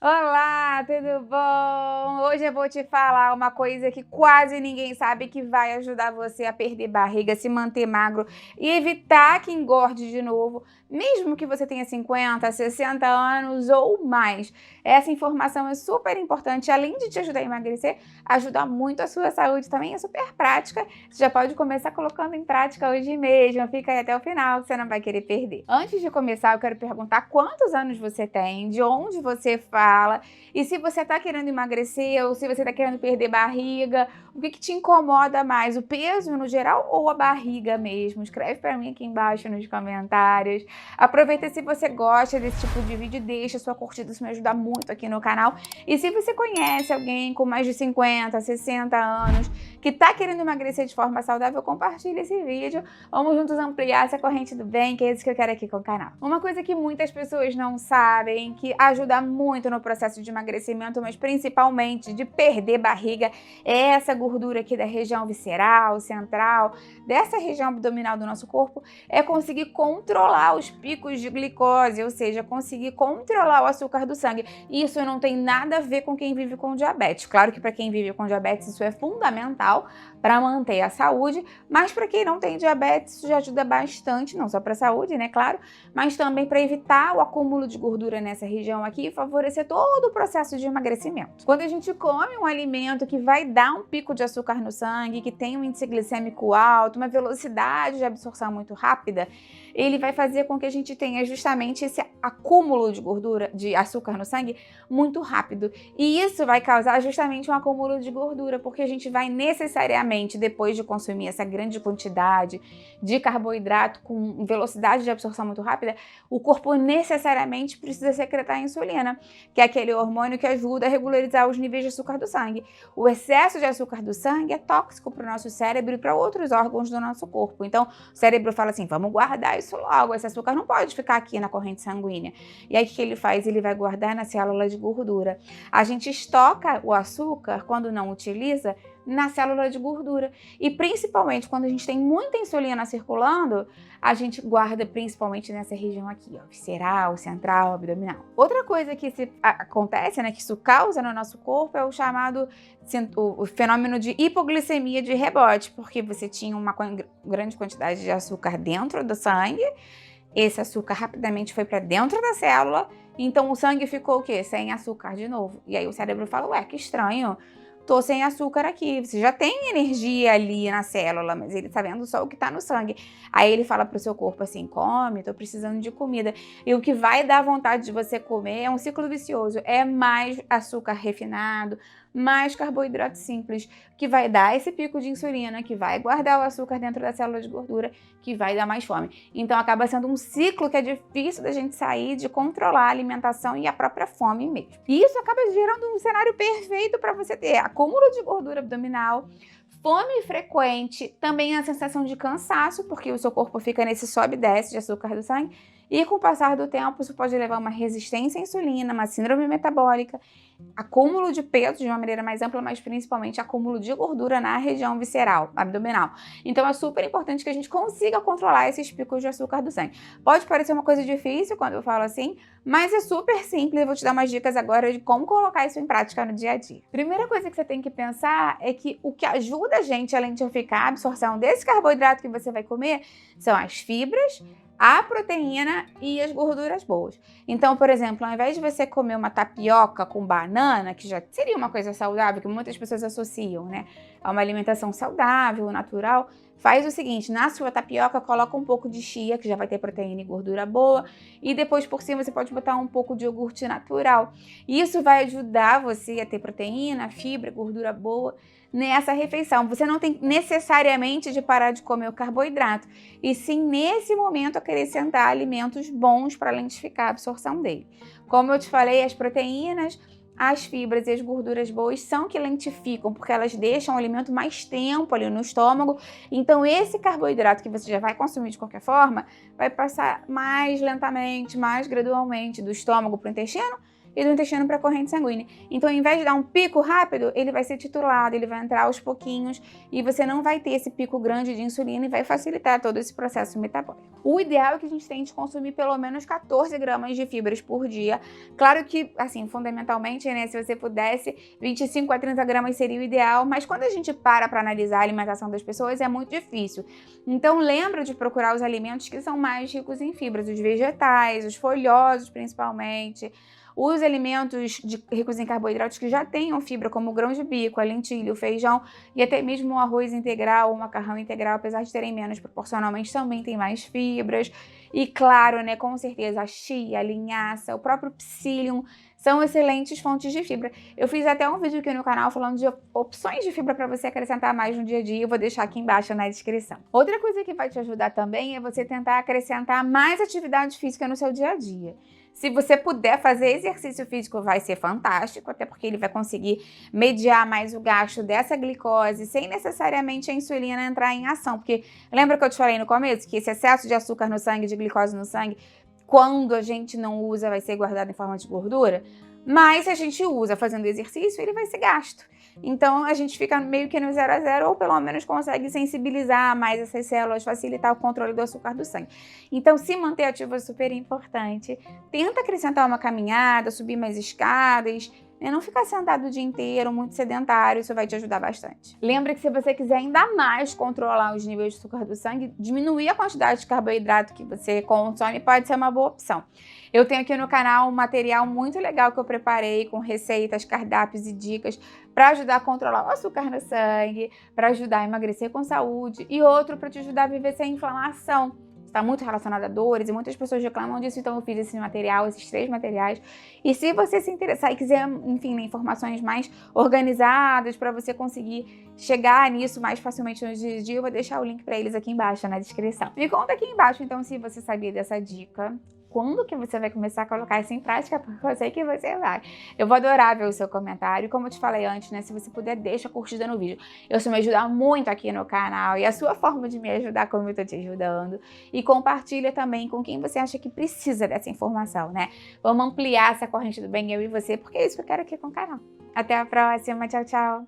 Olá, tudo bom? Hoje eu vou te falar uma coisa que quase ninguém sabe que vai ajudar você a perder barriga, se manter magro e evitar que engorde de novo, mesmo que você tenha 50, 60 anos ou mais. Essa informação é super importante, além de te ajudar a emagrecer, ajuda muito a sua saúde também, é super prática. Você já pode começar colocando em prática hoje mesmo, fica aí até o final que você não vai querer perder. Antes de começar, eu quero perguntar quantos anos você tem, de onde você fala, e se você tá querendo emagrecer ou se você tá querendo perder barriga, o que te incomoda mais, o peso no geral ou a barriga mesmo? Escreve pra mim aqui embaixo nos comentários. Aproveita se você gosta desse tipo de vídeo, deixa sua curtida, isso me ajuda muito aqui no canal. E se você conhece alguém com mais de 50, 60 anos que tá querendo emagrecer de forma saudável, compartilha esse vídeo. Vamos juntos ampliar essa corrente do bem, que é isso que eu quero aqui com o canal. Uma coisa que muitas pessoas não sabem, que ajuda muito no processo de emagrecimento, mas principalmente de perder barriga, é essa gordura aqui da região visceral, central, dessa região abdominal do nosso corpo, é conseguir controlar os picos de glicose, ou seja, conseguir controlar o açúcar do sangue. Isso não tem nada a ver com quem vive com diabetes. Claro que para quem vive com diabetes isso é fundamental para manter a saúde, mas para quem não tem diabetes isso já ajuda bastante, não só para a saúde, né, claro, mas também para evitar o acúmulo de gordura nessa região aqui e favorecer todo o processo de emagrecimento. Quando a gente come um alimento que vai dar um pico de açúcar no sangue, que tem um índice glicêmico alto, uma velocidade de absorção muito rápida, ele vai fazer com que a gente tenha justamente esse acúmulo de gordura, de açúcar no sangue muito rápido. E isso vai causar justamente um acúmulo de gordura, porque a gente vai necessariamente, depois de consumir essa grande quantidade de carboidrato com velocidade de absorção muito rápida, o corpo necessariamente precisa secretar insulina, que é aquele hormônio que ajuda a regularizar os níveis de açúcar do sangue. O excesso de açúcar do sangue é tóxico para o nosso cérebro e para outros órgãos do nosso corpo. Então, o cérebro fala assim, vamos guardar isso logo, esse açúcar não pode ficar aqui na corrente sanguínea. E aí, o que ele faz? Ele vai guardar na célula de gordura. A gente estoca o açúcar, quando não utiliza, na célula de gordura. E principalmente quando a gente tem muita insulina circulando, a gente guarda principalmente nessa região aqui, ó, visceral, central, abdominal. Outra coisa que acontece, né, que isso causa no nosso corpo é o chamado o fenômeno de hipoglicemia de rebote, porque você tinha uma grande quantidade de açúcar dentro do sangue, esse açúcar rapidamente foi para dentro da célula, então o sangue ficou o quê? Sem açúcar de novo. E aí o cérebro fala, ué, que estranho, tô sem açúcar aqui, você já tem energia ali na célula, mas ele tá vendo só o que tá no sangue. Aí ele fala pro seu corpo assim, come, tô precisando de comida. E o que vai dar vontade de você comer é um ciclo vicioso, é mais açúcar refinado, mais carboidrato simples, que vai dar esse pico de insulina, que vai guardar o açúcar dentro da célula de gordura, que vai dar mais fome. Então acaba sendo um ciclo que é difícil da gente sair, de controlar a alimentação e a própria fome mesmo. E isso acaba gerando um cenário perfeito para você ter acúmulo de gordura abdominal, fome frequente, também a sensação de cansaço, porque o seu corpo fica nesse sobe e desce de açúcar do sangue, e com o passar do tempo isso pode levar a uma resistência à insulina, uma síndrome metabólica, acúmulo de peso de uma maneira mais ampla, mas principalmente acúmulo de gordura na região visceral, abdominal. Então é super importante que a gente consiga controlar esses picos de açúcar do sangue. Pode parecer uma coisa difícil quando eu falo assim, mas é super simples. Eu vou te dar umas dicas agora de como colocar isso em prática no dia a dia. Primeira coisa que você tem que pensar é que o que ajuda a gente a lentificar a absorção desse carboidrato que você vai comer são as fibras, a proteína e as gorduras boas. Então, por exemplo, ao invés de você comer uma tapioca com banana, que já seria uma coisa saudável, que muitas pessoas associam, né, a uma alimentação saudável, natural, faz o seguinte, na sua tapioca coloca um pouco de chia, que já vai ter proteína e gordura boa, e depois por cima você pode botar um pouco de iogurte natural. Isso vai ajudar você a ter proteína, fibra, gordura boa nessa refeição. Você não tem necessariamente de parar de comer o carboidrato, e sim nesse momento acrescentar alimentos bons para lentificar a absorção dele. Como eu te falei, as proteínas, as fibras e as gorduras boas são que lentificam, porque elas deixam o alimento mais tempo ali no estômago. Então esse carboidrato que você já vai consumir de qualquer forma, vai passar mais lentamente, mais gradualmente do estômago para o intestino e do intestino para a corrente sanguínea. Então, ao invés de dar um pico rápido, ele vai ser titulado, ele vai entrar aos pouquinhos e você não vai ter esse pico grande de insulina e vai facilitar todo esse processo metabólico. O ideal é que a gente tente consumir pelo menos 14 gramas de fibras por dia. Claro que, assim, fundamentalmente, né, se você pudesse, 25 a 30 gramas seria o ideal, mas quando a gente para analisar a alimentação das pessoas, é muito difícil. Então, lembra de procurar os alimentos que são mais ricos em fibras, os vegetais, os folhosos principalmente, os alimentos ricos em carboidratos que já tenham fibra, como o grão de bico, a lentilha, o feijão e até mesmo o arroz integral, o macarrão integral, apesar de terem menos proporcionalmente, também tem mais fibras. E claro, né, com certeza a chia, a linhaça, o próprio psyllium são excelentes fontes de fibra. Eu fiz até um vídeo aqui no canal falando de opções de fibra para você acrescentar mais no dia a dia. Eu vou deixar aqui embaixo na descrição. Outra coisa que vai te ajudar também é você tentar acrescentar mais atividade física no seu dia a dia. Se você puder fazer exercício físico, vai ser fantástico, até porque ele vai conseguir mediar mais o gasto dessa glicose, sem necessariamente a insulina entrar em ação. Porque lembra que eu te falei no começo que esse excesso de açúcar no sangue, de glicose no sangue, quando a gente não usa, vai ser guardado em forma de gordura? Mas se a gente usa fazendo exercício, ele vai ser gasto. Então, a gente fica meio que no 0 a 0, ou pelo menos consegue sensibilizar mais essas células, facilitar o controle do açúcar do sangue. Então, se manter ativo é super importante. Tenta acrescentar uma caminhada, subir mais escadas, né? Não ficar sentado o dia inteiro, muito sedentário, isso vai te ajudar bastante. Lembra que se você quiser ainda mais controlar os níveis de açúcar do sangue, diminuir a quantidade de carboidrato que você consome pode ser uma boa opção. Eu tenho aqui no canal um material muito legal que eu preparei com receitas, cardápios e dicas para ajudar a controlar o açúcar no sangue, para ajudar a emagrecer com saúde e outro para te ajudar a viver sem inflamação. Está muito relacionado a dores e muitas pessoas reclamam disso, então eu fiz esse material, esses 3 materiais. E se você se interessar e quiser, enfim, informações mais organizadas para você conseguir chegar nisso mais facilmente nos dias a dia, eu vou deixar o link para eles aqui embaixo na descrição. Me conta aqui embaixo, então, se você sabia dessa dica. Quando que você vai começar a colocar isso em prática? Porque eu sei que você vai. Eu vou adorar ver o seu comentário. Como eu te falei antes, né? Se você puder, deixa a curtida no vídeo. Isso me ajuda muito aqui no canal. E a sua forma de me ajudar, como eu tô te ajudando. E compartilha também com quem você acha que precisa dessa informação, né? Vamos ampliar essa corrente do bem, eu e você, porque é isso que eu quero aqui com o canal. Até a próxima. Tchau, tchau.